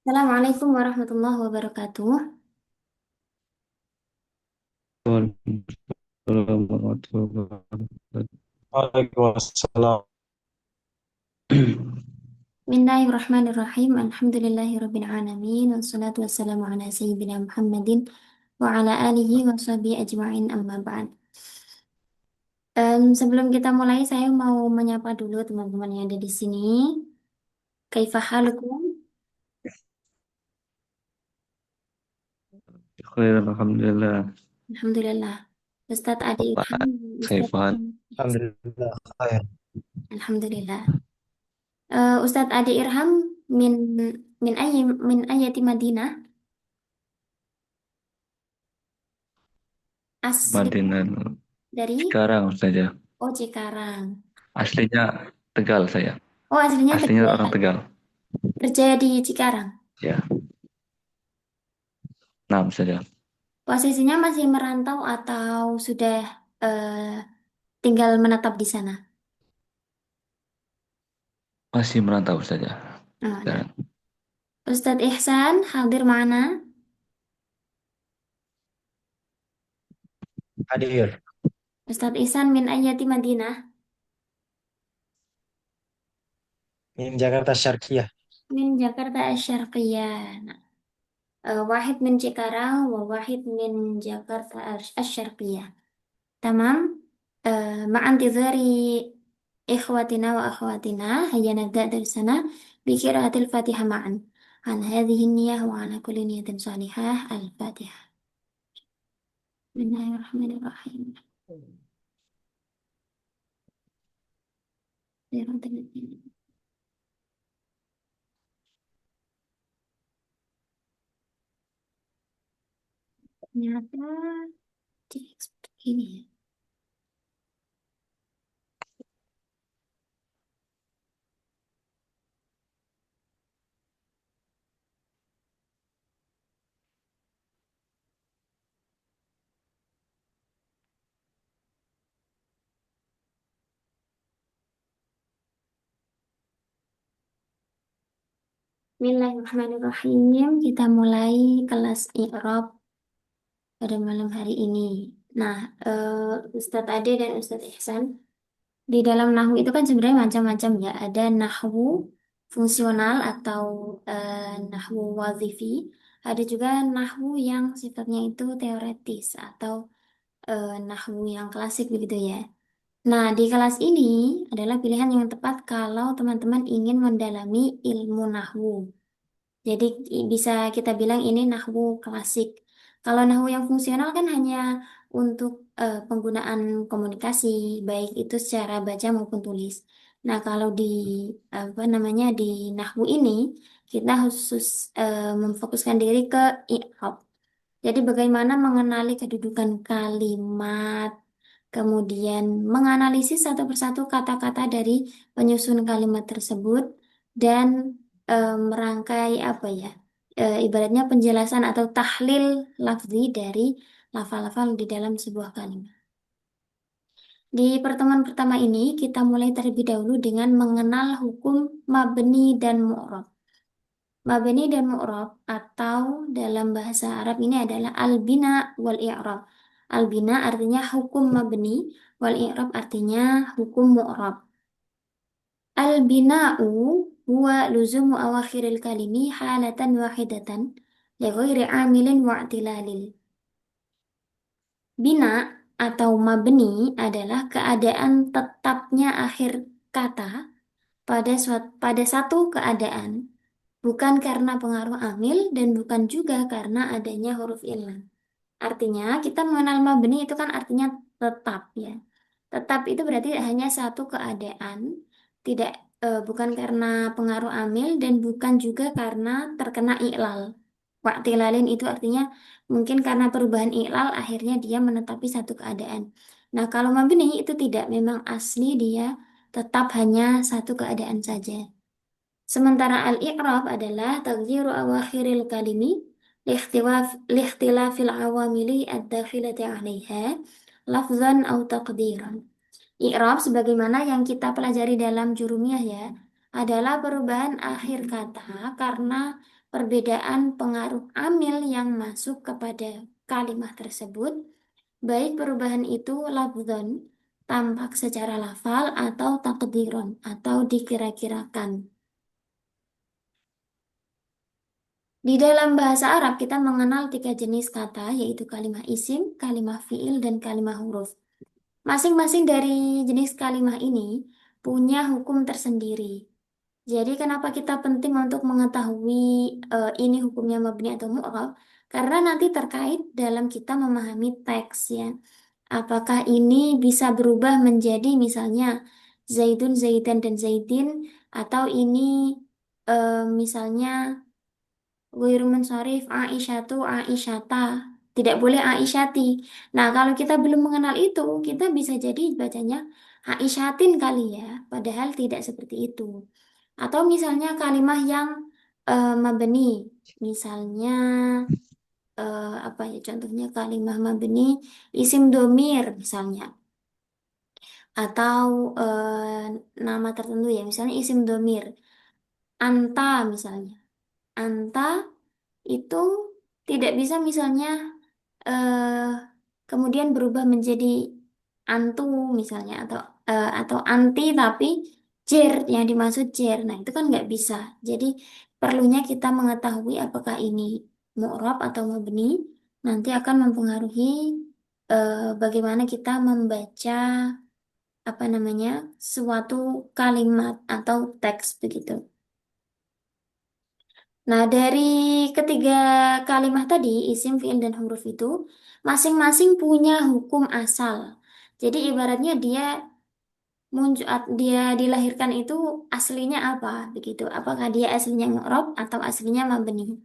Assalamualaikum warahmatullahi wabarakatuh. Waalaikumsalam warahmatullahi wabarakatuh. Waalaikumsalam. Bismillahirrahmanirrahim. Alhamdulillahirabbil alamin wassalatu wassalamu ala sayyidina Muhammadin wa ala alihi wa sahbihi ajma'in amma ba'd. Sebelum kita mulai saya mau menyapa dulu teman-teman yang ada di sini. Kaifa halukum? Khair, alhamdulillah. Alhamdulillah. Ustadz Adi Irham, Pak Ustadz Saifan, Alhamdulillah khair. Alhamdulillah. Ustadz Adi Irham min min ayati Madinah asli Madinah dari sekarang saja. Cikarang. Aslinya Tegal saya. Oh, aslinya Aslinya orang Tegal. Tegal. Kerja di Cikarang. Ya, enam saja. Posisinya masih merantau atau sudah eh, tinggal menetap di sana? Masih merantau saja. Oh, nah. Dan Ustadz Ihsan hadir mana? Hadir. Ustadz Ihsan min ayati Madinah. Min Jakarta Syarqiyah. Min Jakarta Asy-Syarqiyah. Nah, wahid min Cikarang wa wahid min Jakarta Asy-Syarqiyah. Tamam. Ma'antizari ikhwatina wa akhwatina hayya nabda dari sana bi qiraatil Fatihah ma'an. An hadhihi niyyah wa ala kulli niyatin salihah al-Fatihah. Bismillahirrahmanirrahim. Ternyata di seperti ini ya. Bismillahirrahmanirrahim. Kita mulai kelas i'rab pada malam hari ini. Nah, Ustadz Ade dan Ustadz Ihsan, di dalam nahwu itu kan sebenarnya macam-macam ya. Ada nahwu fungsional atau nahwu wazifi. Ada juga nahwu yang sifatnya itu teoretis atau nahwu yang klasik begitu ya. Nah, di kelas ini adalah pilihan yang tepat kalau teman-teman ingin mendalami ilmu nahwu. Jadi bisa kita bilang ini nahwu klasik. Kalau nahwu yang fungsional kan hanya untuk penggunaan komunikasi, baik itu secara baca maupun tulis. Nah, kalau di apa namanya di nahwu ini kita khusus memfokuskan diri ke i'rab. Jadi bagaimana mengenali kedudukan kalimat, kemudian menganalisis satu persatu kata-kata dari penyusun kalimat tersebut dan merangkai apa ya, ibaratnya penjelasan atau tahlil lafzi dari lafal-lafal di dalam sebuah kalimat. Di pertemuan pertama ini kita mulai terlebih dahulu dengan mengenal hukum mabni dan mu'rab. Mabni dan mu'rab atau dalam bahasa Arab ini adalah al-bina wal i'rab. Al-bina artinya hukum mabni, wal i'rab artinya hukum mu'rab. Al-bina'u huwa luzumu awakhiril kalimi halatan wahidatan li ghairi amilin wa'tilalil. Bina atau mabni adalah keadaan tetapnya akhir kata pada satu keadaan, bukan karena pengaruh amil dan bukan juga karena adanya huruf illah. Artinya, kita mengenal mabni itu kan artinya tetap ya. Tetap itu berarti hanya satu keadaan, tidak bukan karena pengaruh amil dan bukan juga karena terkena iklal. Waktilalin itu artinya mungkin karena perubahan iklal akhirnya dia menetapi satu keadaan. Nah, kalau mabni itu tidak, memang asli dia tetap hanya satu keadaan saja. Sementara al-i'rab adalah taghyiru awakhiril kalimi liikhtilafil awamili ad-dakhilati 'alaiha lafzan aw taqdiran. I'rab sebagaimana yang kita pelajari dalam jurumiyah ya, adalah perubahan akhir kata karena perbedaan pengaruh amil yang masuk kepada kalimat tersebut, baik perubahan itu lafzon, tampak secara lafal atau takdiron, atau dikira-kirakan. Di dalam bahasa Arab kita mengenal tiga jenis kata, yaitu kalimah isim, kalimah fiil, dan kalimah huruf. Masing-masing dari jenis kalimah ini punya hukum tersendiri. Jadi kenapa kita penting untuk mengetahui ini hukumnya mabni atau mu'rab? Karena nanti terkait dalam kita memahami teks ya. Apakah ini bisa berubah menjadi misalnya Zaidun, Zaidan, dan Zaidin, atau ini misalnya Ghairu munsharif Aisyatu Aisyata. Tidak boleh Aisyati. Nah, kalau kita belum mengenal itu, kita bisa jadi bacanya Aisyatin kali ya. Padahal tidak seperti itu. Atau misalnya kalimat yang mabni. Misalnya apa ya contohnya kalimat mabni isim domir misalnya. Atau nama tertentu ya. Misalnya isim domir. Anta misalnya. Anta itu tidak bisa misalnya eh, kemudian berubah menjadi antu misalnya atau anti tapi jer yang dimaksud jer. Nah, itu kan nggak bisa. Jadi perlunya kita mengetahui apakah ini mu'rab atau mabni nanti akan mempengaruhi bagaimana kita membaca apa namanya suatu kalimat atau teks begitu. Nah, dari ketiga kalimat tadi, isim, fiil, dan huruf itu, masing-masing punya hukum asal. Jadi ibaratnya dia dilahirkan itu aslinya apa, begitu. Apakah dia aslinya mu'rab atau aslinya mabni.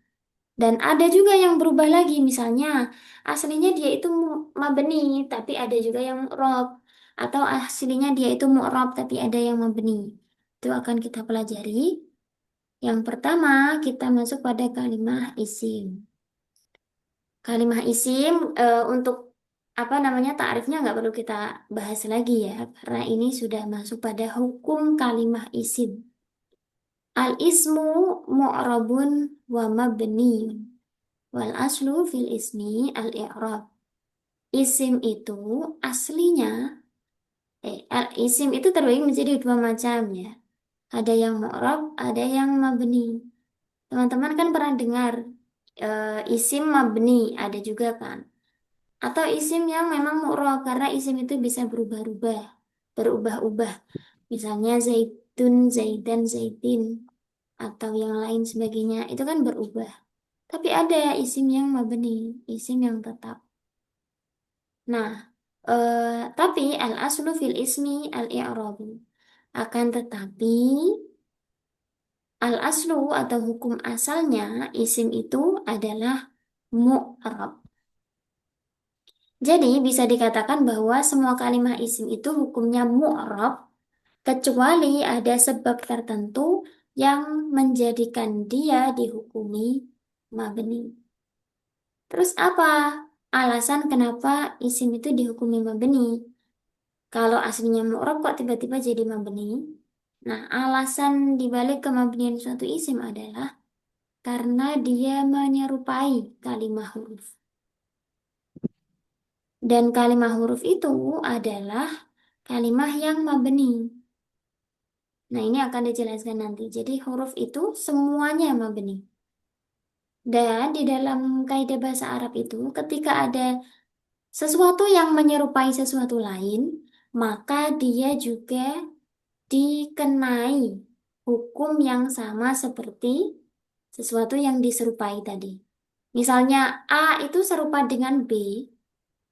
Dan ada juga yang berubah lagi, misalnya aslinya dia itu mabni, tapi ada juga yang mu'rab. Atau aslinya dia itu mu'rab, tapi ada yang mabni. Itu akan kita pelajari. Yang pertama, kita masuk pada kalimah isim. Kalimah isim untuk apa namanya takrifnya nggak perlu kita bahas lagi ya, karena ini sudah masuk pada hukum kalimah isim. Al ismu mu'rabun wa mabniun. Wal aslu fil ismi al i'rab. Isim itu aslinya al isim itu terbagi menjadi dua macam ya. Ada yang mu'rab, ada yang mabni. Teman-teman kan pernah dengar isim mabni, ada juga kan? Atau isim yang memang mu'rab, karena isim itu bisa berubah-ubah, berubah-ubah. Misalnya Zaitun, Zaidan, Zaitin, atau yang lain sebagainya, itu kan berubah. Tapi ada isim yang mabni, isim yang tetap. Nah, tapi al-aslu fil ismi al-i'rabu. Akan tetapi, al-aslu atau hukum asalnya isim itu adalah mu'rab. Jadi bisa dikatakan bahwa semua kalimat isim itu hukumnya mu'rab kecuali ada sebab tertentu yang menjadikan dia dihukumi mabni. Terus apa alasan kenapa isim itu dihukumi mabni? Kalau aslinya mu'rab kok tiba-tiba jadi mabni? Nah, alasan dibalik kemabnian suatu isim adalah karena dia menyerupai kalimat huruf. Dan kalimat huruf itu adalah kalimat yang mabni. Nah, ini akan dijelaskan nanti. Jadi, huruf itu semuanya mabni. Dan di dalam kaidah bahasa Arab itu, ketika ada sesuatu yang menyerupai sesuatu lain, maka dia juga dikenai hukum yang sama seperti sesuatu yang diserupai tadi. Misalnya, A itu serupa dengan B,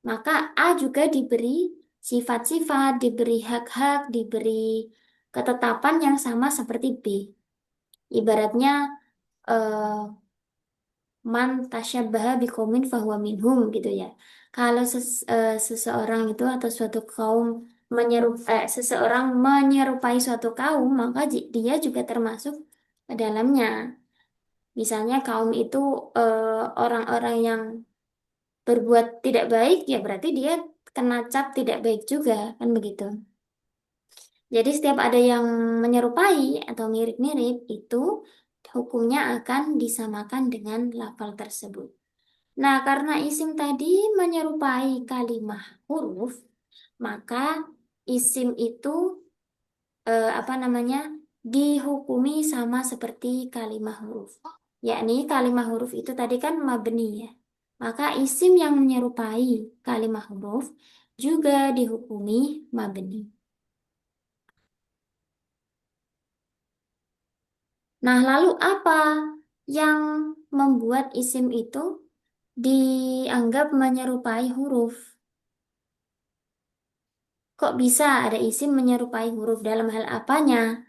maka A juga diberi sifat-sifat, diberi hak-hak, diberi ketetapan yang sama seperti B. Ibaratnya eh, man tasyabbaha biqaumin fahuwa minhum gitu ya. Kalau seseorang itu atau suatu kaum seseorang menyerupai suatu kaum, maka dia juga termasuk ke dalamnya. Misalnya kaum itu orang-orang yang berbuat tidak baik, ya berarti dia kena cap tidak baik juga, kan begitu. Jadi setiap ada yang menyerupai atau mirip-mirip itu hukumnya akan disamakan dengan lafal tersebut. Nah, karena isim tadi menyerupai kalimah huruf, maka isim itu apa namanya dihukumi sama seperti kalimah huruf. Yakni kalimah huruf itu tadi kan mabni ya. Maka isim yang menyerupai kalimah huruf juga dihukumi mabni. Nah, lalu apa yang membuat isim itu dianggap menyerupai huruf? Kok bisa ada isim menyerupai huruf dalam hal apanya?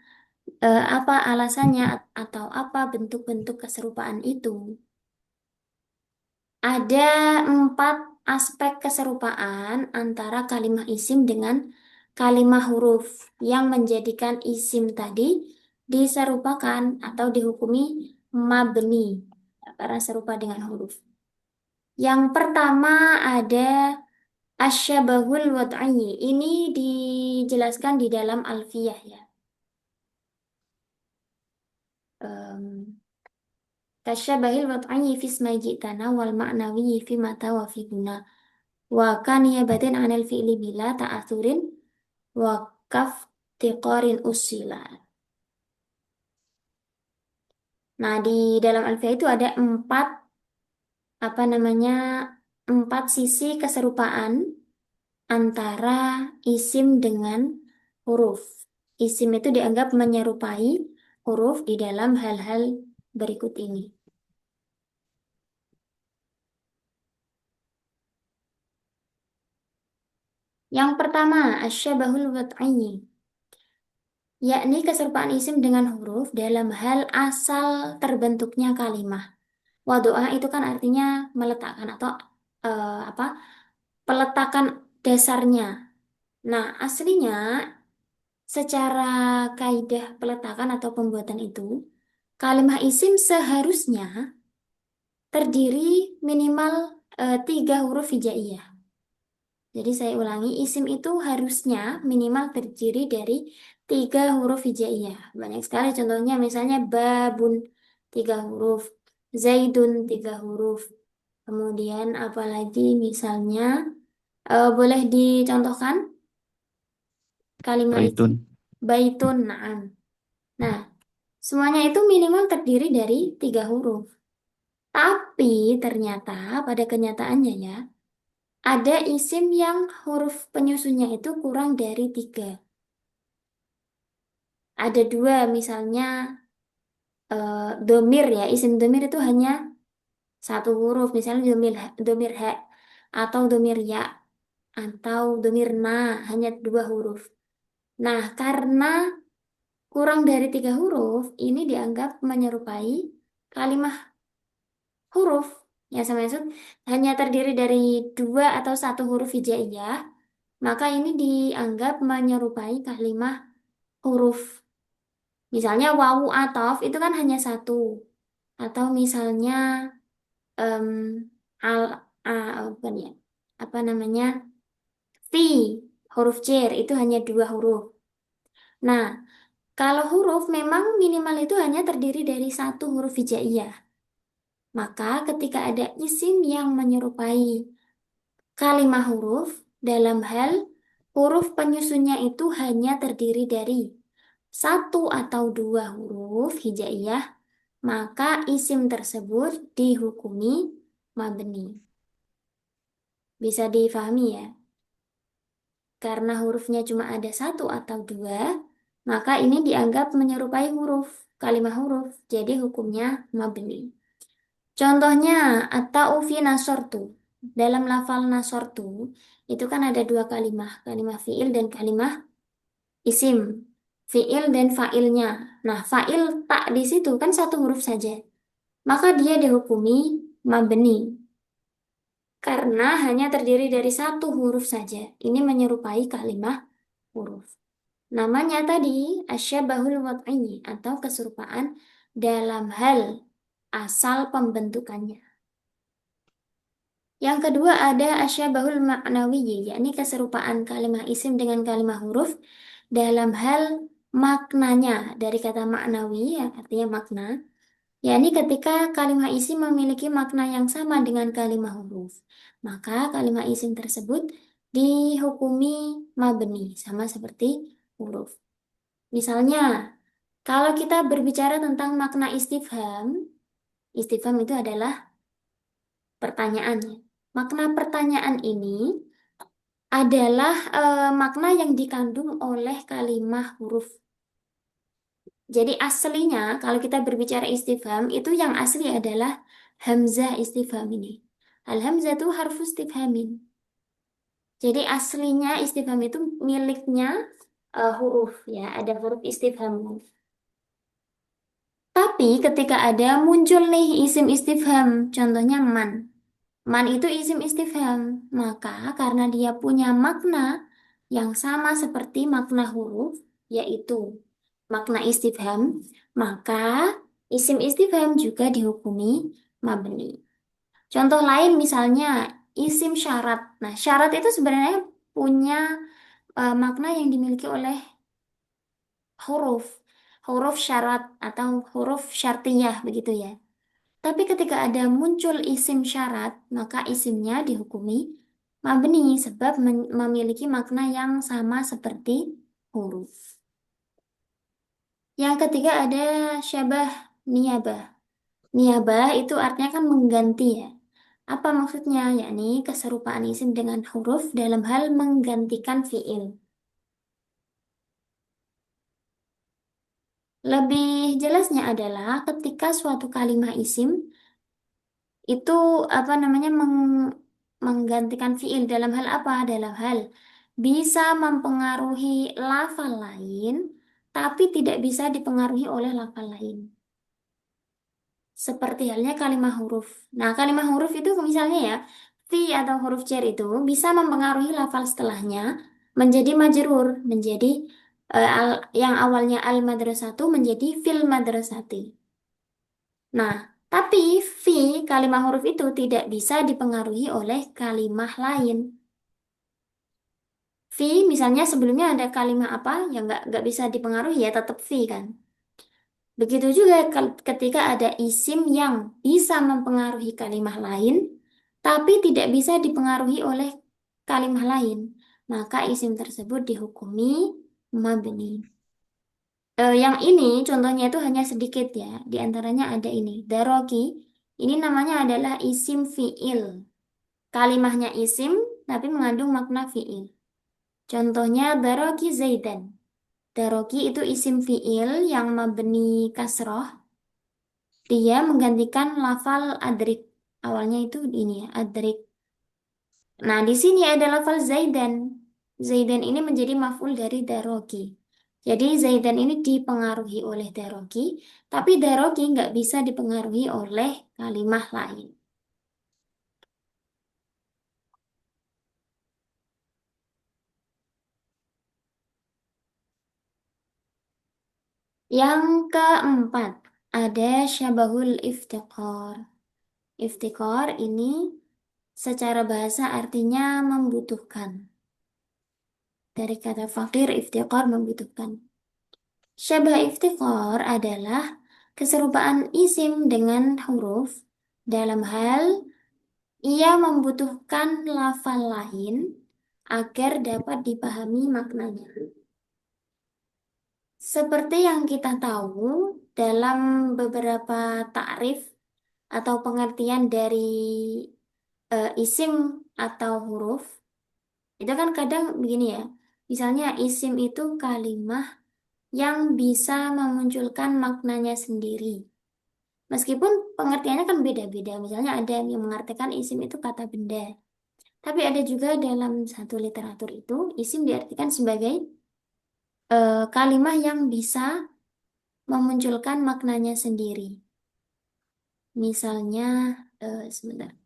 Apa alasannya atau apa bentuk-bentuk keserupaan itu? Ada 4 aspek keserupaan antara kalimah isim dengan kalimah huruf yang menjadikan isim tadi diserupakan atau dihukumi mabni karena serupa dengan huruf. Yang pertama ada asyabahul wad'i. Ini dijelaskan di dalam Alfiyah ya. Em, Kasyabahil wad'i fi ismai ji'tana wal ma'nawi fi mata wa fi guna. Wa kaniyabatin anil fi'li bila ta'athurin wa kaf tiqarin usila. Nah, di dalam Alfiyah itu ada 4 apa namanya 4 sisi keserupaan antara isim dengan huruf. Isim itu dianggap menyerupai huruf di dalam hal-hal berikut ini. Yang pertama, asyabahul wad'i, yakni keserupaan isim dengan huruf dalam hal asal terbentuknya kalimah. Wadu'a itu kan artinya meletakkan atau apa? Peletakan dasarnya. Nah, aslinya secara kaidah peletakan atau pembuatan itu, kalimah isim seharusnya terdiri minimal 3 huruf hijaiyah. Jadi saya ulangi, isim itu harusnya minimal terdiri dari 3 huruf hijaiyah. Banyak sekali contohnya, misalnya babun 3 huruf, zaidun 3 huruf. Kemudian apalagi misalnya boleh dicontohkan kalimat isim Baitun. baitun, naam. Nah, semuanya itu minimal terdiri dari 3 huruf. Tapi ternyata pada kenyataannya ya, ada isim yang huruf penyusunnya itu kurang dari 3. Ada 2, misalnya domir ya, isim domir itu hanya 1 huruf, misalnya domir ha, atau domir ya, atau domir na, hanya 2 huruf. Nah, karena kurang dari 3 huruf, ini dianggap menyerupai kalimat huruf. Ya, sama maksud hanya terdiri dari 2 atau 1 huruf hijaiyah, maka ini dianggap menyerupai kalimat huruf. Misalnya wawu atof itu kan hanya 1. Atau misalnya em, al bukan ya, apa namanya fi huruf cer itu hanya 2 huruf. Nah, kalau huruf memang minimal itu hanya terdiri dari 1 huruf hijaiyah. Maka ketika ada isim yang menyerupai kalimat huruf dalam hal huruf penyusunnya itu hanya terdiri dari 1 atau 2 huruf hijaiyah, maka isim tersebut dihukumi mabni. Bisa difahami ya? Karena hurufnya cuma ada 1 atau 2, maka ini dianggap menyerupai huruf, kalimat huruf. Jadi hukumnya mabni. Contohnya, at-ta'u fi nasortu. Dalam lafal nasortu, itu kan ada 2 kalimah fi'il dan kalimah isim. Fi'il dan fa'ilnya. Nah, fa'il tak di situ kan 1 huruf saja. Maka dia dihukumi mabni. Karena hanya terdiri dari 1 huruf saja. Ini menyerupai kalimah huruf. Namanya tadi asyabahul wad'i atau keserupaan dalam hal asal pembentukannya. Yang kedua ada asyabahul ma'nawi, yakni keserupaan kalimah isim dengan kalimah huruf dalam hal maknanya dari kata maknawi, ya, artinya makna, yakni ketika kalimat isim memiliki makna yang sama dengan kalimat huruf, maka kalimat isim tersebut dihukumi mabni, sama seperti huruf. Misalnya, kalau kita berbicara tentang makna istifham, istifham itu adalah pertanyaan. Makna pertanyaan ini adalah makna yang dikandung oleh kalimat huruf. Jadi aslinya kalau kita berbicara istifham itu yang asli adalah hamzah istifham ini. Al hamzah itu harfu istifhamin. Jadi aslinya istifham itu miliknya huruf ya, ada huruf istifham. Tapi ketika ada muncul nih isim istifham, contohnya man. Man itu isim istifham, maka karena dia punya makna yang sama seperti makna huruf, yaitu makna istifham, maka isim istifham juga dihukumi mabni. Contoh lain misalnya isim syarat. Nah, syarat itu sebenarnya punya makna yang dimiliki oleh huruf, huruf syarat atau huruf syartiyah begitu ya. Tapi ketika ada muncul isim syarat, maka isimnya dihukumi mabni sebab memiliki makna yang sama seperti huruf. Yang ketiga ada syabah niyabah. Niyabah itu artinya kan mengganti ya. Apa maksudnya? Yakni keserupaan isim dengan huruf dalam hal menggantikan fiil. Lebih jelasnya adalah ketika suatu kalimat isim itu apa namanya menggantikan fiil dalam hal apa? Dalam hal bisa mempengaruhi lafal lain, tapi tidak bisa dipengaruhi oleh lafal lain. Seperti halnya kalimat huruf. Nah, kalimat huruf itu misalnya ya, fi atau huruf jar itu bisa mempengaruhi lafal setelahnya menjadi majrur, menjadi yang awalnya al madrasatu menjadi fil madrasati. Nah, tapi fi kalimat huruf itu tidak bisa dipengaruhi oleh kalimat lain. Fi misalnya sebelumnya ada kalimat apa yang nggak bisa dipengaruhi ya tetap fi kan. Begitu juga ketika ada isim yang bisa mempengaruhi kalimat lain, tapi tidak bisa dipengaruhi oleh kalimat lain, maka isim tersebut dihukumi mabni. Yang ini contohnya itu hanya sedikit ya, di antaranya ada ini, daroki, ini namanya adalah isim fiil. Kalimahnya isim, tapi mengandung makna fiil. Contohnya daroki zaidan. Daroki itu isim fiil yang mabni kasroh. Dia menggantikan lafal adrik. Awalnya itu ini ya, adrik. Nah, di sini ada lafal zaidan. Zaidan ini menjadi maf'ul dari daroki. Jadi zaidan ini dipengaruhi oleh daroki, tapi daroki nggak bisa dipengaruhi oleh kalimah lain. Yang keempat, ada syabahul iftiqar. Iftiqar ini secara bahasa artinya membutuhkan. Dari kata fakir, iftiqar membutuhkan. Syabah iftiqar adalah keserupaan isim dengan huruf dalam hal ia membutuhkan lafal lain agar dapat dipahami maknanya. Seperti yang kita tahu dalam beberapa takrif atau pengertian dari isim atau huruf, itu kan kadang begini ya. Misalnya isim itu kalimah yang bisa memunculkan maknanya sendiri. Meskipun pengertiannya kan beda-beda. Misalnya ada yang mengartikan isim itu kata benda. Tapi ada juga dalam satu literatur itu isim diartikan sebagai kalimah yang bisa memunculkan maknanya sendiri. Misalnya, sebentar.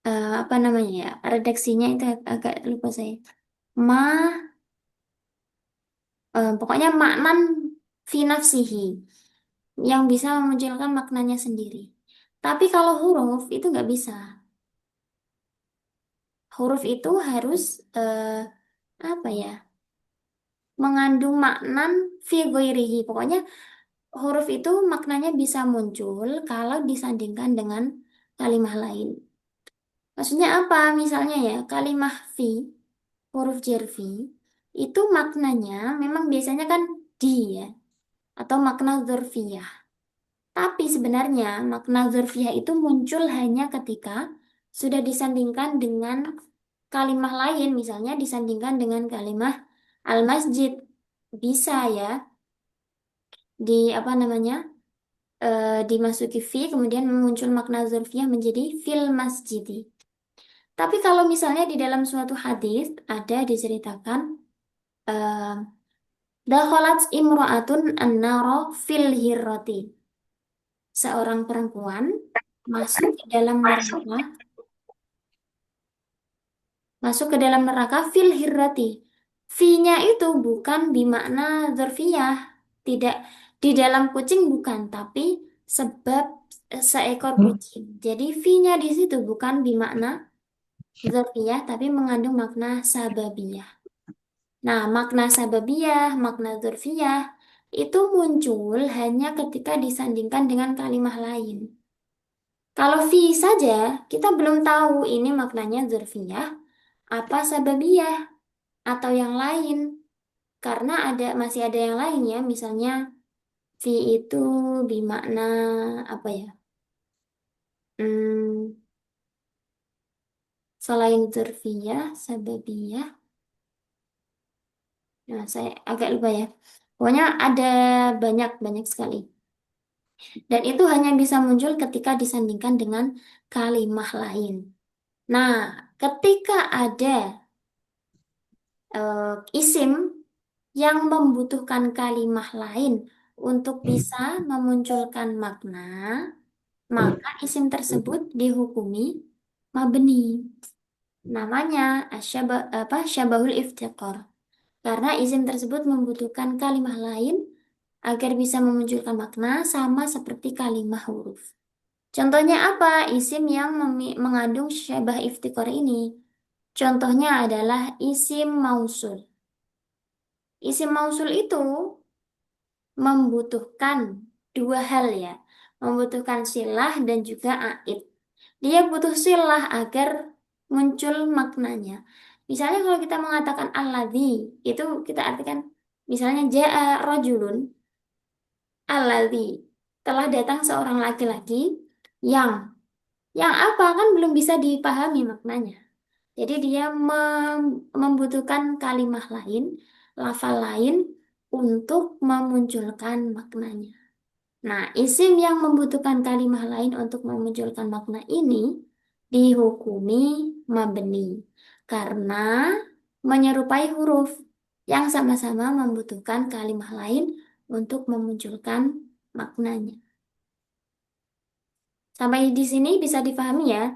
Eh, apa namanya ya? Redaksinya itu agak lupa saya. Ma, pokoknya maknan fi nafsihi yang bisa memunculkan maknanya sendiri. Tapi kalau huruf itu nggak bisa. Huruf itu harus apa ya? Mengandung makna fi ghairihi. Pokoknya huruf itu maknanya bisa muncul kalau disandingkan dengan kalimah lain. Maksudnya apa? Misalnya ya, kalimah fi, huruf jar fi, itu maknanya memang biasanya kan di ya, atau makna dzarfiyah. Tapi sebenarnya makna dzarfiyah itu muncul hanya ketika sudah disandingkan dengan kalimah lain, misalnya disandingkan dengan kalimah al-masjid. Bisa ya, di apa namanya? Dimasuki fi kemudian muncul makna dzarfiyah menjadi fil masjidi. Tapi kalau misalnya di dalam suatu hadis ada diceritakan eh dakhalat imra'atun an-nara fil hirrati. Seorang perempuan masuk ke dalam neraka, masuk ke dalam neraka fil hirrati. Fi-nya itu bukan bimakna dzarfiyah. Tidak di dalam kucing bukan, tapi sebab seekor kucing. Jadi fi-nya di situ bukan bimakna dzarfiyah tapi mengandung makna sababiyah. Nah, makna sababiyah, makna dzarfiyah itu muncul hanya ketika disandingkan dengan kalimah lain. Kalau fi saja, kita belum tahu ini maknanya dzarfiyah, apa sababiyah, atau yang lain. Karena masih ada yang lain ya, misalnya fi itu bermakna apa ya? Hmm, selain dzarfiyah, sababiyah. Nah, saya agak lupa ya. Pokoknya ada banyak sekali. Dan itu hanya bisa muncul ketika disandingkan dengan kalimah lain. Nah, ketika ada isim yang membutuhkan kalimah lain untuk bisa memunculkan makna, maka isim tersebut dihukumi mabni. Namanya syabahul iftiqar. Karena isim tersebut membutuhkan kalimah lain agar bisa memunculkan makna sama seperti kalimah huruf. Contohnya apa? Isim yang mengandung syabah iftikor ini. Contohnya adalah isim mausul. Isim mausul itu membutuhkan dua hal ya. Membutuhkan silah dan juga aid. Dia butuh silah agar muncul maknanya. Misalnya kalau kita mengatakan alladzi, itu kita artikan misalnya jaa rajulun alladzi. Telah datang seorang laki-laki yang apa kan belum bisa dipahami maknanya. Jadi dia membutuhkan kalimah lain, lafal lain untuk memunculkan maknanya. Nah, isim yang membutuhkan kalimah lain untuk memunculkan makna ini dihukumi mabni karena menyerupai huruf yang sama-sama membutuhkan kalimah lain untuk memunculkan maknanya. Sampai di sini bisa difahami ya?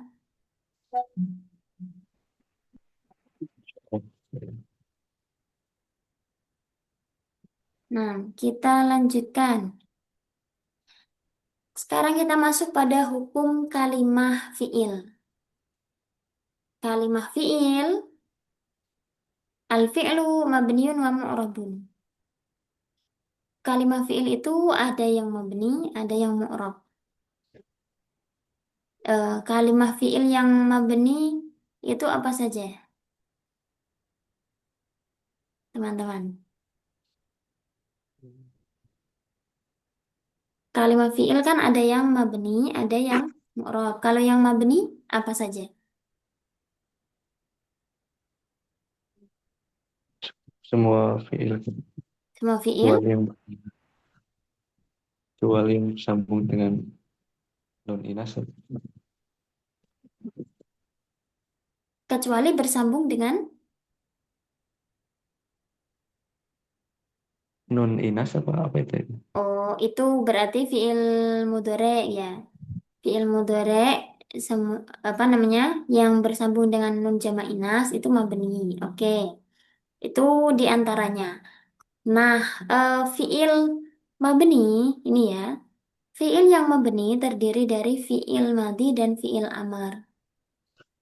Nah, kita lanjutkan. Sekarang kita masuk pada hukum kalimah fiil. Kalimah fiil, al-fi'lu mabniun wa mu'rabun. Kalimah fiil itu ada yang mabni, ada yang mu'rab. Kalimah fiil yang mabni itu apa saja, teman-teman? Kalimah fiil kan ada yang mabni, ada yang mu'rab. Kalau yang mabni apa saja? Semua fiil Semua fiil kecuali yang sambung dengan non inas. kecuali bersambung dengan Non inas apa apa itu? itu berarti fiil mudhari ya. Fiil mudhari apa namanya yang bersambung dengan nun jama' inas itu mabni. Oke, itu diantaranya. Nah, fiil mabni ini ya, Fiil yang mabni terdiri dari fiil madhi dan fiil amar.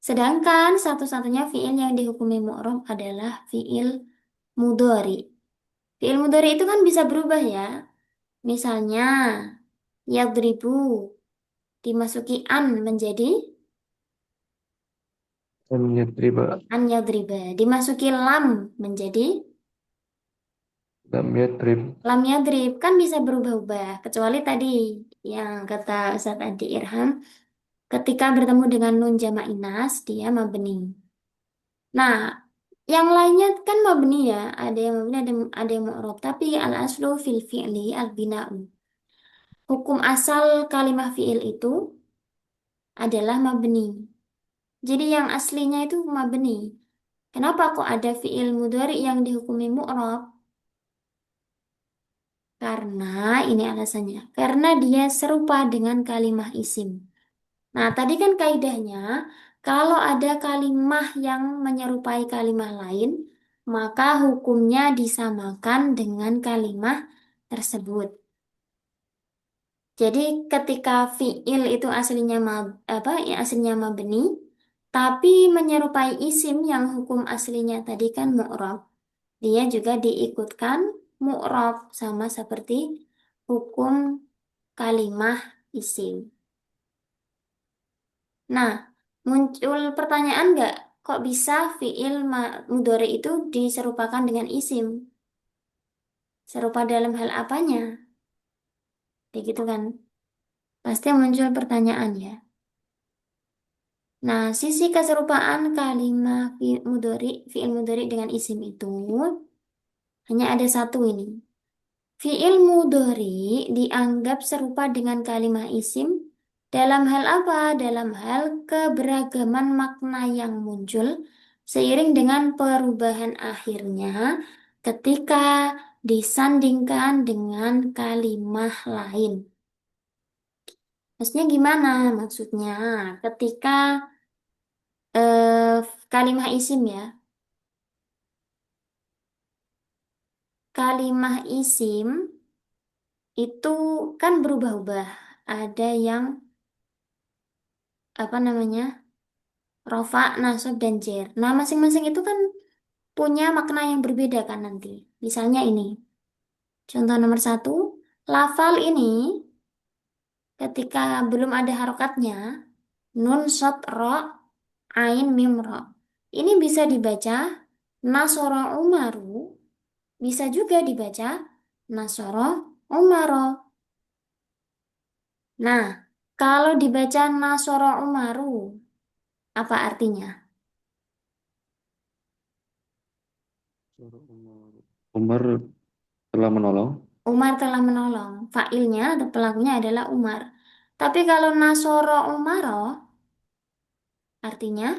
Sedangkan satu-satunya fiil yang dihukumi mu'rab adalah fiil mudhari. Fiil mudhari itu kan bisa berubah ya. Misalnya, yadribu dimasuki an menjadi Lam yadriba. an yadriba. Dimasuki lam menjadi Lam yadrib. lam yadrib. Kan bisa berubah-ubah. Kecuali tadi yang kata Ustaz Adi Irham, ketika bertemu dengan nun jama' inas, dia mabni. Nah, yang lainnya kan mabni ya. Ada yang mabni, ada yang mu'rab. Tapi al-aslu fil fi'li al-bina'u. Hukum asal kalimah fi'il itu adalah mabni. Jadi yang aslinya itu mabni. Kenapa kok ada fi'il mudhari yang dihukumi mu'rab? Karena ini alasannya. Karena dia serupa dengan kalimah isim. Nah, tadi kan kaidahnya, kalau ada kalimah yang menyerupai kalimah lain, maka hukumnya disamakan dengan kalimah tersebut. Jadi ketika fiil itu aslinya apa ya aslinya mabni, tapi menyerupai isim yang hukum aslinya tadi kan mu'rab, dia juga diikutkan mu'rab sama seperti hukum kalimah isim. Nah, muncul pertanyaan nggak? Kok bisa fiil mudhari itu diserupakan dengan isim? Serupa dalam hal apanya? Begitu kan? Pasti muncul pertanyaan ya. Nah, sisi keserupaan kalimat fiil mudhari dengan isim itu hanya ada satu ini. Fiil mudhari dianggap serupa dengan kalimat isim dalam hal apa? Dalam hal keberagaman makna yang muncul seiring dengan perubahan akhirnya ketika disandingkan dengan kalimat lain. Maksudnya gimana? Maksudnya ketika kalimat isim ya. Kalimah isim itu kan berubah-ubah. Ada yang apa namanya? Rofa, nasab, dan jer. Nah, masing-masing itu kan punya makna yang berbeda kan nanti. Misalnya ini, contoh nomor satu, lafal ini ketika belum ada harokatnya, nun, sod, ro, ain, mim, ro. Ini bisa dibaca nasoro umaru, bisa juga dibaca nasoro umaro. Nah, kalau dibaca Nasoro Umaru, apa artinya? Umar telah menolong. Umar telah menolong. Fa'ilnya atau pelakunya adalah Umar. Tapi kalau Nasoro Umaro, artinya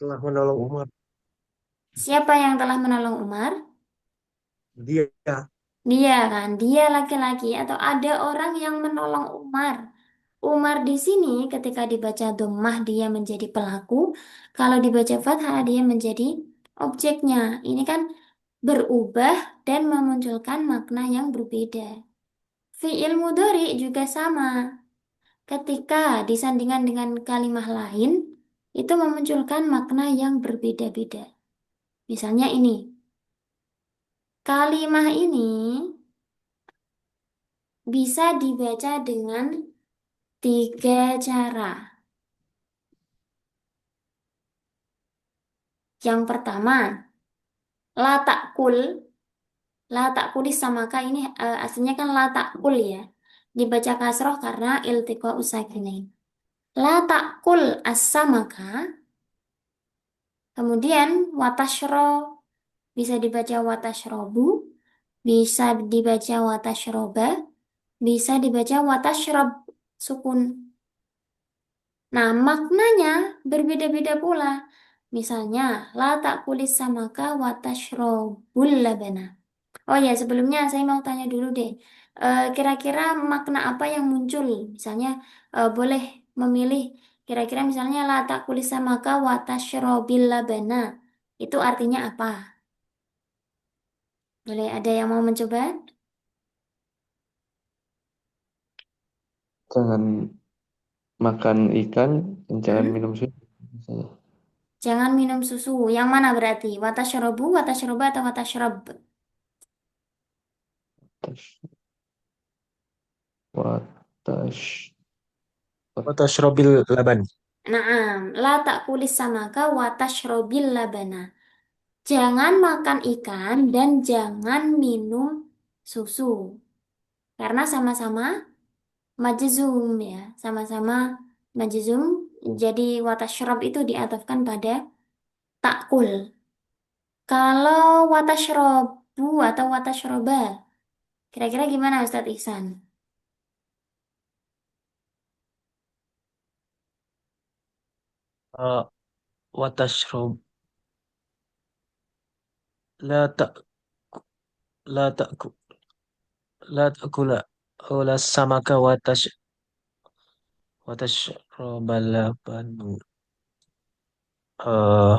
Telah menolong Umar. siapa yang telah menolong Umar? Dia Dia kan, dia laki-laki atau ada orang yang menolong Umar. Umar di sini ketika dibaca dhammah dia menjadi pelaku, kalau dibaca fathah dia menjadi objeknya. Ini kan berubah dan memunculkan makna yang berbeda. Fi'il mudhari juga sama. Ketika disandingkan dengan kalimat lain, itu memunculkan makna yang berbeda-beda. Misalnya ini, kalimat ini bisa dibaca dengan tiga cara. Yang pertama, la ta'kul. La ta'kulis samaka ini aslinya kan la ta'kul ya. Dibaca kasroh karena iltiqa usakinain. La ta'kul as-samaka. Kemudian watashro bisa dibaca watashrobu, bisa dibaca watashroba, bisa dibaca watashrob sukun. Nah, maknanya berbeda-beda pula. Misalnya, la ta'kulis samaka watashrobul labana. Oh ya, sebelumnya saya mau tanya dulu deh. Kira-kira makna apa yang muncul? Misalnya, boleh memilih. Kira-kira misalnya la ta'kulis samaka watashrobil labana. Itu artinya apa? Boleh ada yang mau mencoba? Jangan makan ikan dan jangan Hmm? minum susu. Misalnya. Jangan minum susu. Yang mana berarti? Watasyarobu, watasyaroba, atau watasyarob? Terus, Watash, Watashrobil laban. Naam, la takulis samaka watashrobil labana. Jangan makan ikan dan jangan minum susu. Karena sama-sama majzum ya. Sama-sama majzum. Jadi watasyarob itu diatafkan pada takul. Kalau watashrobu atau watashroba, kira-kira gimana Ustadz Ihsan? Uh, Watashrob. La tak la tak la takula. Ola samaka watashrobal laban. Eh,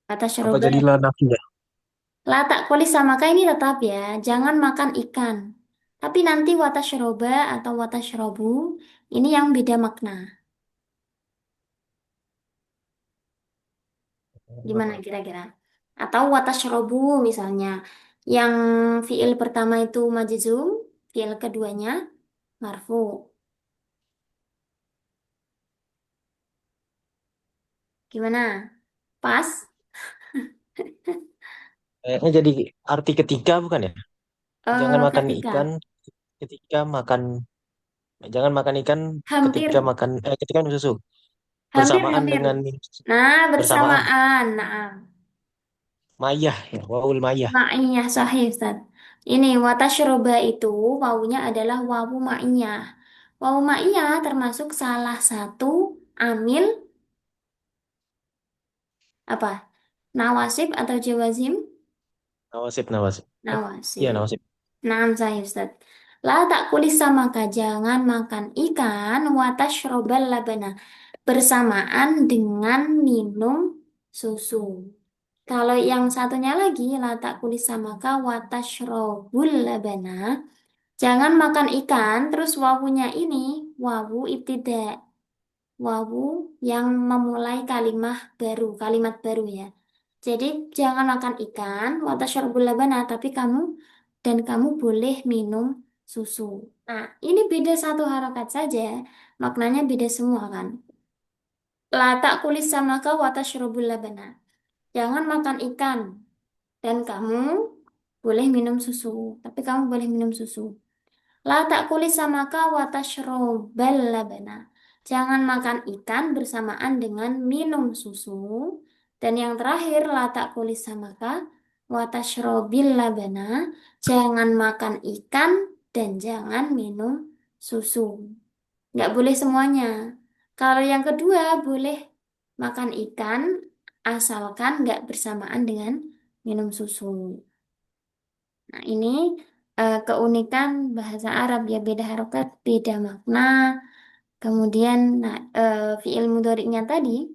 apa Watashroba. jadi la nafiah? Latak kulis samaka ini tetap ya, jangan makan ikan. Tapi nanti watashroba atau watashrobu ini yang beda makna. Gimana kira-kira? Atau watashrobu misalnya, yang fiil pertama itu majzum, fiil keduanya marfu. Gimana? Pas? Kayaknya jadi arti ketiga bukan ya? Jangan makan ikan Ketika. ketika makan jangan makan ikan ketika Hampir, makan ketika minum susu. hampir, Bersamaan hampir. dengan minum susu. Nah, Bersamaan. bersamaan. Nah, Mayah ya, waul mayah. ma'iyah sahih Ustaz. Ini watashroba itu wawunya adalah wawu ma'iyah. Wawu ma'iyah termasuk salah satu amil apa? Nawasib atau jawazim? Nawasib, nawasib. Iya Nawasib. nawasib. Naam sahih Ustaz. La tak kulis sama jangan makan ikan watashrobal labana bersamaan dengan minum susu. Kalau yang satunya lagi, la tak kulis sama watashrobul labana. Jangan makan ikan, terus wawunya ini wawu ibtida, wawu yang memulai kalimat baru ya. Jadi jangan makan ikan, watasyarbul labana, tapi kamu boleh minum susu. Nah, ini beda satu harokat saja, maknanya beda semua kan. La kulis sama ka watasyarbul labana. Jangan makan ikan dan kamu boleh minum susu, tapi kamu boleh minum susu. La ta'kuli samaka wa tashrobal labana. Jangan makan ikan bersamaan dengan minum susu. Dan yang terakhir, la ta'kuli samaka wa tashrobil labana. Jangan makan ikan dan jangan minum susu. Nggak boleh semuanya. Kalau yang kedua, boleh makan ikan asalkan nggak bersamaan dengan minum susu. Nah, ini keunikan bahasa Arab ya, beda harokat, beda makna. Kemudian nah, fiil mudhari'nya tadi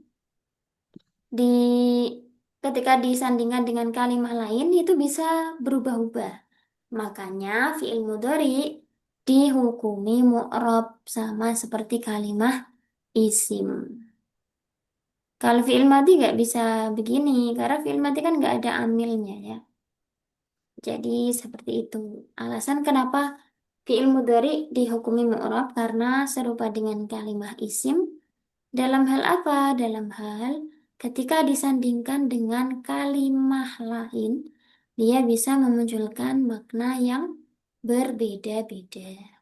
di ketika disandingkan dengan kalimat lain itu bisa berubah-ubah. Makanya fiil mudhari dihukumi mu'rab sama seperti kalimat isim. Kalau fiil madi nggak bisa begini karena fiil madi kan nggak ada amilnya ya. Jadi seperti itu. Alasan kenapa fi'il mudhari dihukumi mu'rab karena serupa dengan kalimat isim. Dalam hal apa? Dalam hal ketika disandingkan dengan kalimat lain, dia bisa memunculkan makna yang berbeda-beda.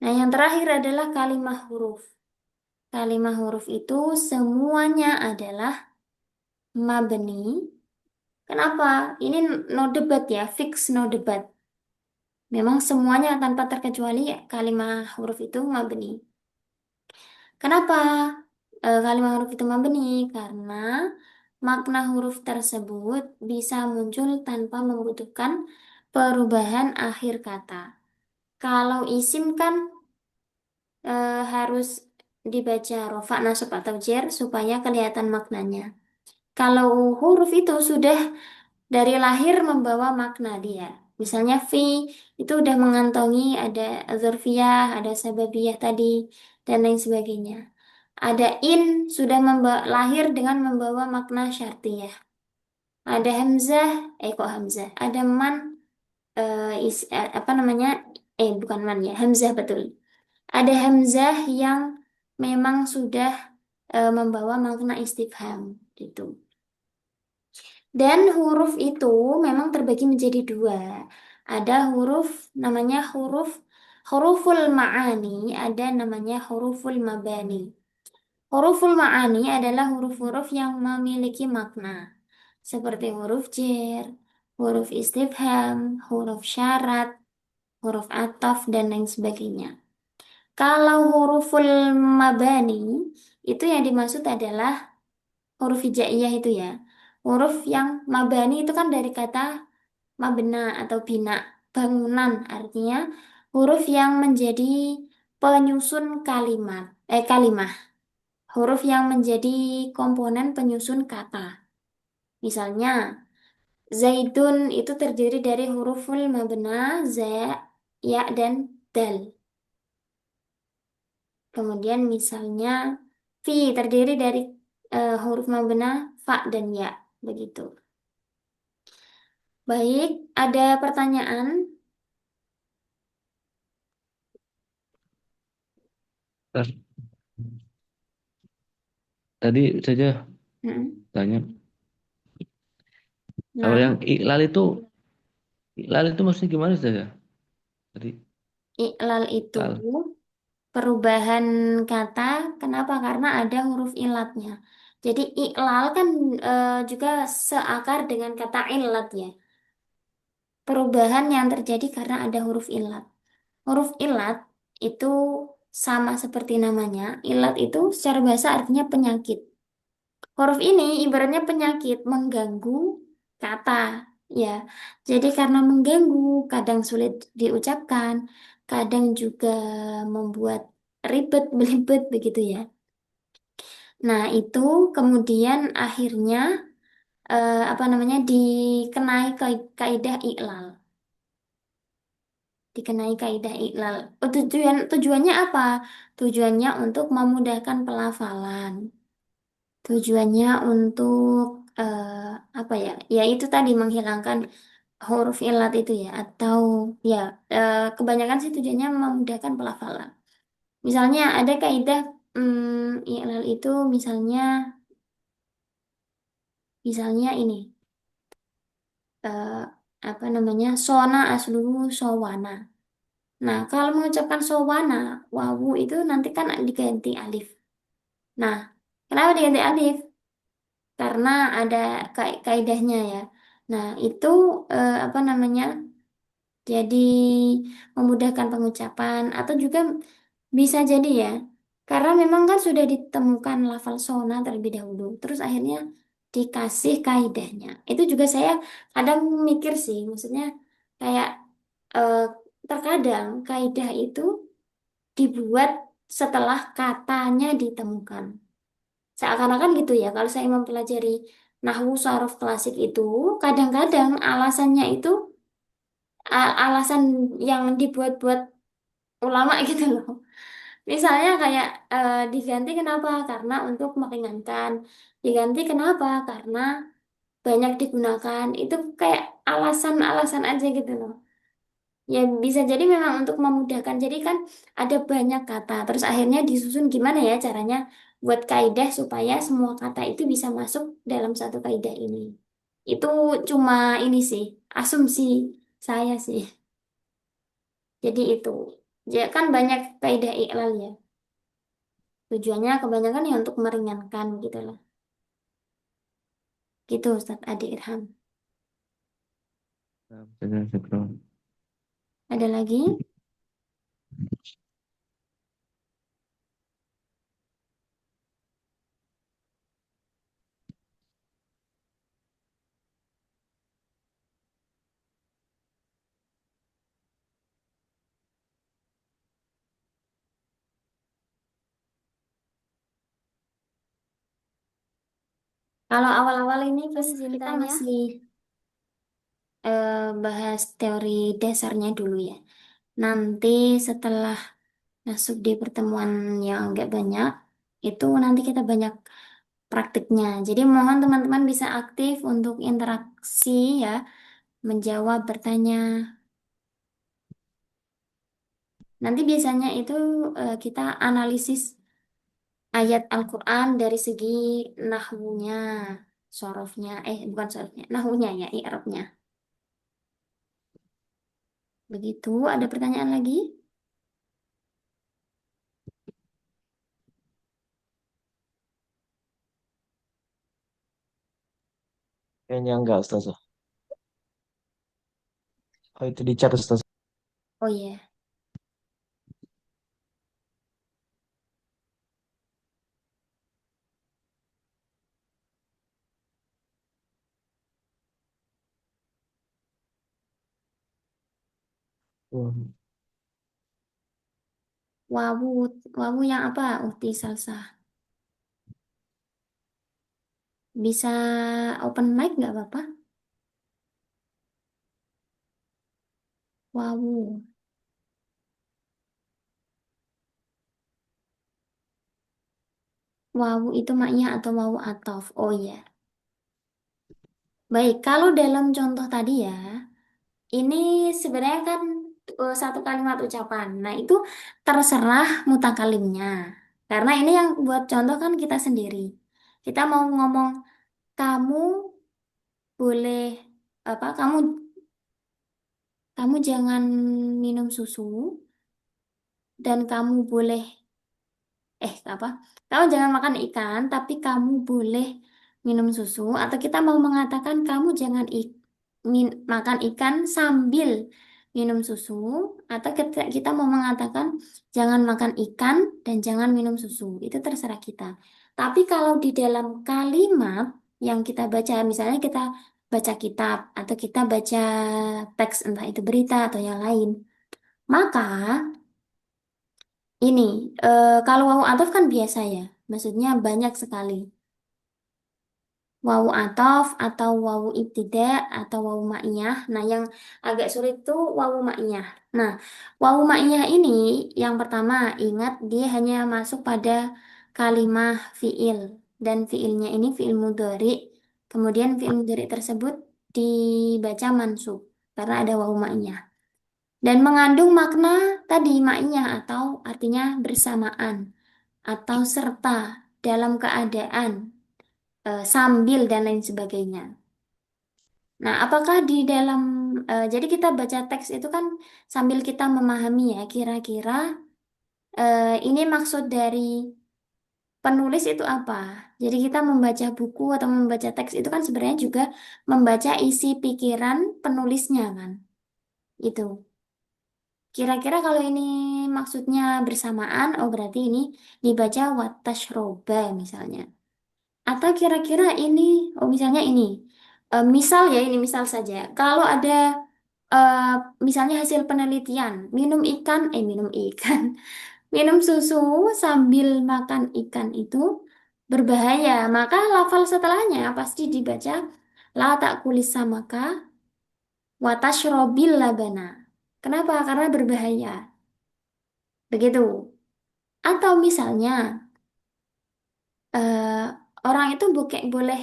Nah, yang terakhir adalah kalimat huruf. Kalimat huruf itu semuanya adalah mabni. Kenapa? Ini no debat ya, fix no debat. Memang semuanya tanpa terkecuali kalimat huruf itu mabni. Kenapa kalimat huruf itu mabni? Karena makna huruf tersebut bisa muncul tanpa membutuhkan perubahan akhir kata. Kalau isim kan harus dibaca rofa, nasab atau jer supaya kelihatan maknanya. Kalau huruf itu sudah dari lahir membawa makna dia. Misalnya fi itu udah mengantongi ada dzarfiyah, ada sababiyah tadi, dan lain sebagainya. Ada in sudah lahir dengan membawa makna syartiyah. Ada hamzah, kok hamzah? Ada man, apa namanya? Bukan man ya, hamzah betul. Ada hamzah yang memang sudah membawa makna istifham gitu. Dan huruf itu memang terbagi menjadi dua. Ada huruf namanya huruful ma'ani, ada namanya huruful mabani. Huruful ma'ani adalah huruf-huruf yang memiliki makna, seperti huruf jar, huruf istifham, huruf syarat, huruf ataf, dan lain sebagainya. Kalau huruful mabani, itu yang dimaksud adalah huruf hijaiyah itu ya. Huruf yang mabani itu kan dari kata mabna atau bina, bangunan, artinya huruf yang menjadi penyusun kalimah, huruf yang menjadi komponen penyusun kata. Misalnya, zaidun itu terdiri dari huruful mabna, za, ya, dan dal. Kemudian misalnya, fi terdiri dari huruf mabna, fa, dan ya. Begitu. Baik, ada pertanyaan? Ntar, tadi saja Hmm. tanya, kalau Nah, yang iklal itu maksudnya gimana saja? Tadi iklal itu iklal. perubahan kata. Kenapa? Karena ada huruf ilatnya. Jadi iklal kan juga seakar dengan kata ilat ya. Perubahan yang terjadi karena ada huruf ilat. Huruf ilat itu sama seperti namanya. Ilat itu secara bahasa artinya penyakit. Huruf ini ibaratnya penyakit mengganggu kata, ya. Jadi karena mengganggu, kadang sulit diucapkan, kadang juga membuat ribet, belibet begitu ya. Nah, itu kemudian akhirnya apa namanya dikenai kaidah iklal. Dikenai kaidah iklal. Tujuannya apa? Tujuannya untuk memudahkan pelafalan. Tujuannya untuk apa ya? Ya itu tadi menghilangkan huruf ilat itu ya, atau ya kebanyakan sih tujuannya memudahkan pelafalan. Misalnya ada kaidah iklal itu misalnya ini eh, apa namanya? Sona asluhu sowana. Nah, kalau mengucapkan sowana, wawu itu nanti kan diganti alif. Nah, kenapa diganti alif? Karena ada kaidahnya ya. Nah, itu apa namanya? Jadi memudahkan pengucapan atau juga bisa jadi ya. Karena memang kan sudah ditemukan lafal sona terlebih dahulu. Terus akhirnya dikasih kaidahnya. Itu juga saya kadang mikir sih, maksudnya kayak eh, terkadang kaidah itu dibuat setelah katanya ditemukan. Seakan-akan gitu ya, kalau saya mempelajari nahwu sorof klasik itu, kadang-kadang alasannya itu alasan yang dibuat-buat ulama gitu loh. Misalnya kayak diganti kenapa? Karena untuk meringankan. Diganti kenapa? Karena banyak digunakan. Itu kayak alasan-alasan aja gitu loh. Ya bisa jadi memang untuk memudahkan. Jadi kan ada banyak kata. Terus akhirnya disusun gimana ya caranya buat kaidah supaya semua kata itu bisa masuk dalam satu kaidah ini. Itu cuma ini sih, asumsi saya sih. Jadi itu. Ya kan banyak kaidah iklal ya. Tujuannya kebanyakan ya untuk meringankan gitu lah. Gitu Ustadz Adi Irham. Nah, saja syukron. Ada lagi? Kalau awal-awal ini kan Terus kita ceritanya, masih bahas teori dasarnya dulu ya. Nanti setelah masuk di pertemuan yang agak banyak, itu nanti kita banyak praktiknya. Jadi mohon teman-teman bisa aktif untuk interaksi ya, menjawab, bertanya. Nanti biasanya itu kita analisis ayat Al-Quran dari segi nahwunya, sorofnya, bukan sorofnya, nahwunya ya, i'rabnya. Begitu, ada pertanyaan lagi? kayaknya enggak, Ustazah. Oh, itu di chat, Ustazah. Oh iya, Hmm. wawu, wawu yang apa? Uhti salsa. Bisa open mic nggak apa-apa? Wawu, wawu itu maknya atau wawu atof? Oh iya. Baik, kalau dalam contoh tadi ya, ini sebenarnya kan satu kalimat ucapan. Nah, itu terserah mutakalimnya. Karena ini yang buat contoh kan kita sendiri. Kita mau ngomong kamu boleh apa? Kamu jangan minum susu dan kamu boleh apa? Kamu jangan makan ikan, tapi kamu boleh minum susu. Atau kita mau mengatakan kamu jangan makan ikan sambil minum susu. Atau kita mau mengatakan jangan makan ikan dan jangan minum susu. Itu terserah kita. Tapi kalau di dalam kalimat yang kita baca, misalnya kita baca kitab atau kita baca teks entah itu berita atau yang lain, maka ini, kalau wawu atof kan biasa ya, maksudnya banyak sekali. Wawu atof atau wawu ibtida atau wawu ma'iyah. Nah, yang agak sulit itu wawu ma'iyah. Nah, wawu ma'iyah ini yang pertama ingat dia hanya masuk pada kalimah fiil dan fiilnya ini fiil mudhari. Kemudian fiil mudhari tersebut dibaca mansub karena ada wawu ma'iyah. Dan mengandung makna tadi ma'iyah atau artinya bersamaan atau serta dalam keadaan sambil dan lain sebagainya. Nah, apakah di dalam jadi kita baca teks itu kan sambil kita memahami ya kira-kira ini maksud dari penulis itu apa? Jadi kita membaca buku atau membaca teks itu kan sebenarnya juga membaca isi pikiran penulisnya kan. Itu. Kira-kira kalau ini maksudnya bersamaan, oh berarti ini dibaca watashroba misalnya. Atau kira-kira ini, oh misalnya ini, misal ya ini misal saja, kalau ada eh, misalnya hasil penelitian, minum ikan, minum susu sambil makan ikan itu berbahaya, maka lafal setelahnya pasti dibaca la ta'kulis samaka wa tashrobil labana. Kenapa? Karena berbahaya. Begitu. Atau misalnya eh, orang itu boleh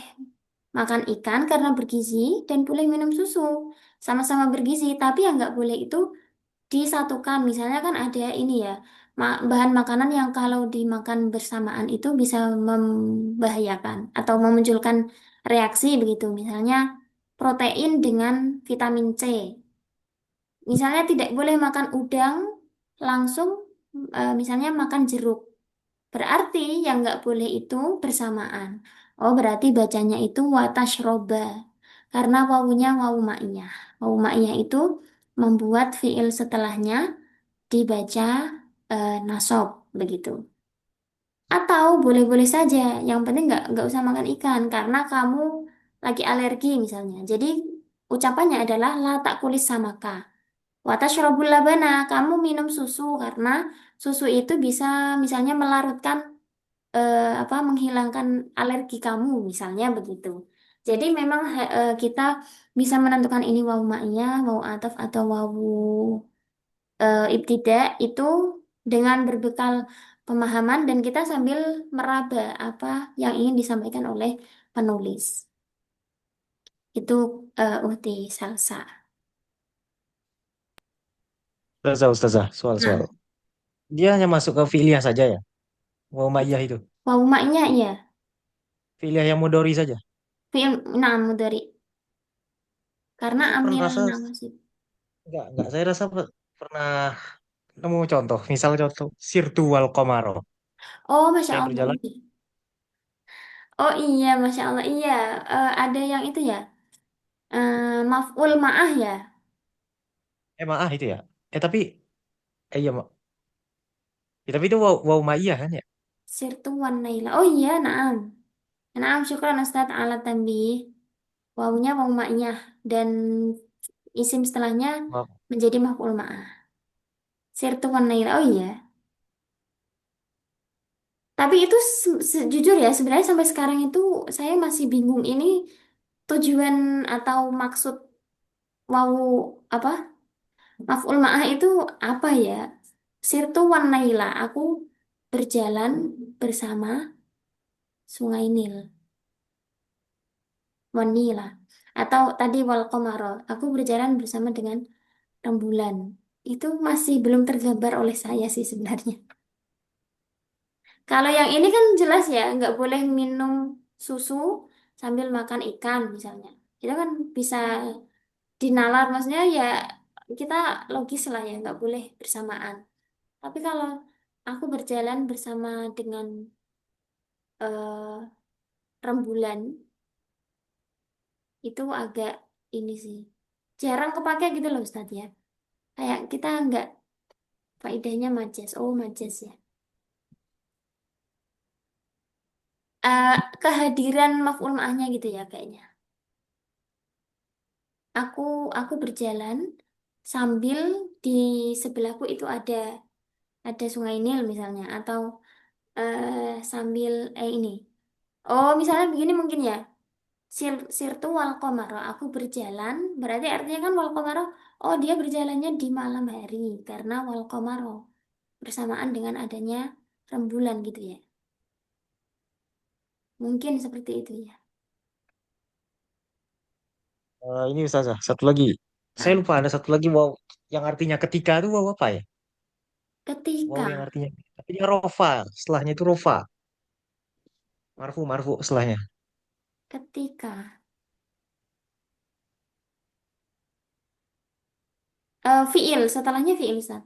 makan ikan karena bergizi dan boleh minum susu. Sama-sama bergizi, tapi yang nggak boleh itu disatukan. Misalnya kan ada ini ya, bahan makanan yang kalau dimakan bersamaan itu bisa membahayakan atau memunculkan reaksi begitu. Misalnya protein dengan vitamin C. Misalnya tidak boleh makan udang langsung, misalnya makan jeruk. Berarti yang nggak boleh itu bersamaan. Oh, berarti bacanya itu watashroba. Karena wawunya wawu ma'iyah. Wawu ma'iyah itu membuat fiil setelahnya dibaca nasob begitu. Atau boleh-boleh saja, yang penting nggak usah makan ikan karena kamu lagi alergi misalnya. Jadi ucapannya adalah la takulis samaka. Watashrobul labana, kamu minum susu karena susu itu bisa misalnya melarutkan apa menghilangkan alergi kamu misalnya begitu. Jadi memang kita bisa menentukan ini wawu ma'iyah, wawu ataf atau wawu ibtida itu dengan berbekal pemahaman dan kita sambil meraba apa yang ingin disampaikan oleh penulis. Itu Uhti Salsa. Ustazah, Ustazah, soal-soal. Nah, Dia hanya masuk ke fi'liyah saja ya? Mau ma'iyah itu. wawu ma'iyah ya. Fi'liyah yang mudori saja. Fi'il na'am mudhari. Karena Saya pernah amil rasa, nawasib. enggak. Saya rasa pernah nemu contoh. Misal contoh, sirtu wal komaro. Oh, Masya Saya Allah. berjalan, Iya. Oh iya, Masya Allah. Iya, ada yang itu ya. Maf'ul ma'ah ya. maah itu ya. Tapi, iya, ya, tapi itu wau ma'iyah kan ya? Sirtu wan naila. Oh iya, naam. Naam, syukran Ustaz ala tanbih. Wawunya wawu ma'iyah. Dan isim setelahnya Maaf. menjadi maf'ul ma'ah. Sirtu wan naila. Oh iya. Tapi itu jujur ya, sebenarnya sampai sekarang itu saya masih bingung ini tujuan atau maksud wawu apa? Maf'ul ma'ah itu apa ya? Sirtu wan naila. Aku berjalan bersama Sungai Nil. Wan Nila. Atau tadi wal qamara. Aku berjalan bersama dengan rembulan. Itu masih belum tergambar oleh saya sih sebenarnya. Kalau yang ini kan jelas ya, nggak boleh minum susu sambil makan ikan misalnya. Itu kan bisa dinalar, maksudnya ya kita logis lah ya, nggak boleh bersamaan. Tapi kalau aku berjalan bersama dengan eh, rembulan, itu agak ini sih. Jarang kepake gitu loh Ustadz ya. Kayak kita nggak faedahnya majas. Oh majas ya. Eh, Kehadiran maf'ul ma'ahnya gitu ya kayaknya. Aku aku berjalan sambil di sebelahku itu ada Sungai Nil misalnya atau sambil ini. Oh, misalnya begini mungkin ya. Sirtu wal qamara. Aku berjalan, berarti artinya kan wal qamara, oh dia berjalannya di malam hari karena wal qamara bersamaan dengan adanya rembulan gitu ya. Mungkin seperti itu ya. Ini Ustazah, satu lagi. Saya Nah, lupa ada satu lagi wow yang artinya ketika itu wow apa ya? Wow ketika yang artinya. Tapi dia rofa. Setelahnya itu rofa. Marfu setelahnya. ketika fiil setelahnya fiil Ustaz.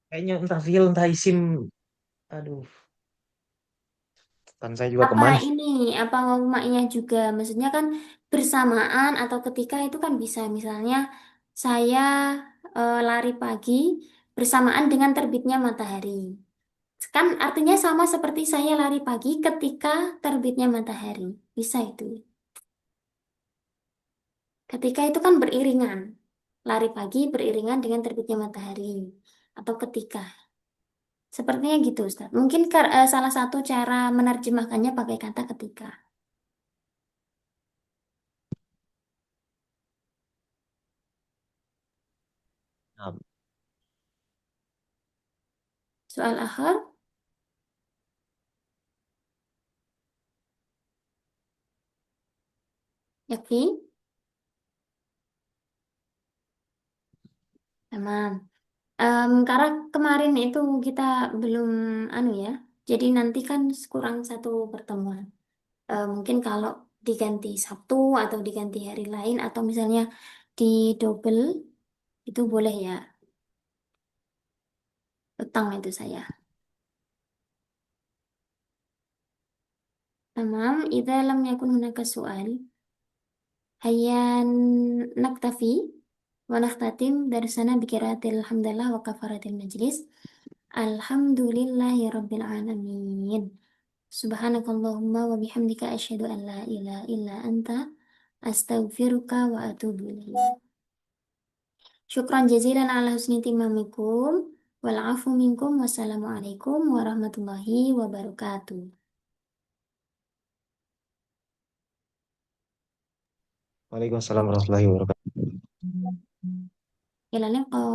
Kayaknya entah fiil entah isim. Aduh, kan saya juga Apa kemana. ini apa maknya juga maksudnya kan bersamaan atau ketika itu kan bisa misalnya saya lari pagi bersamaan dengan terbitnya matahari. Kan artinya sama seperti saya lari pagi ketika terbitnya matahari. Bisa itu. Ketika itu kan beriringan. Lari pagi beriringan dengan terbitnya matahari. Atau ketika. Sepertinya gitu, Ustaz. Mungkin salah satu cara menerjemahkannya pakai kata ketika. Nah, Soal akhir, yakfi. Tamam. Karena kemarin itu kita belum anu ya. Jadi nanti kan kurang satu pertemuan. Mungkin kalau diganti Sabtu atau diganti hari lain atau misalnya di double itu boleh ya. Petang itu saya. Tamam, idza lam yakun hunaka su'al, hayya naktafi wa nakhtatim darsana bi qiraatil hamdalah wa kafaratil majlis. Alhamdulillahi rabbil alamin. Subhanakallahumma wa bihamdika asyhadu an la ilaha illa anta astaghfiruka wa atubu ilaik. Syukran jazilan ala husni timamikum. Wal afu minkum. Wassalamualaikum warahmatullahi wabarakatuh. Waalaikumsalam warahmatullahi wabarakatuh. Ila liqa.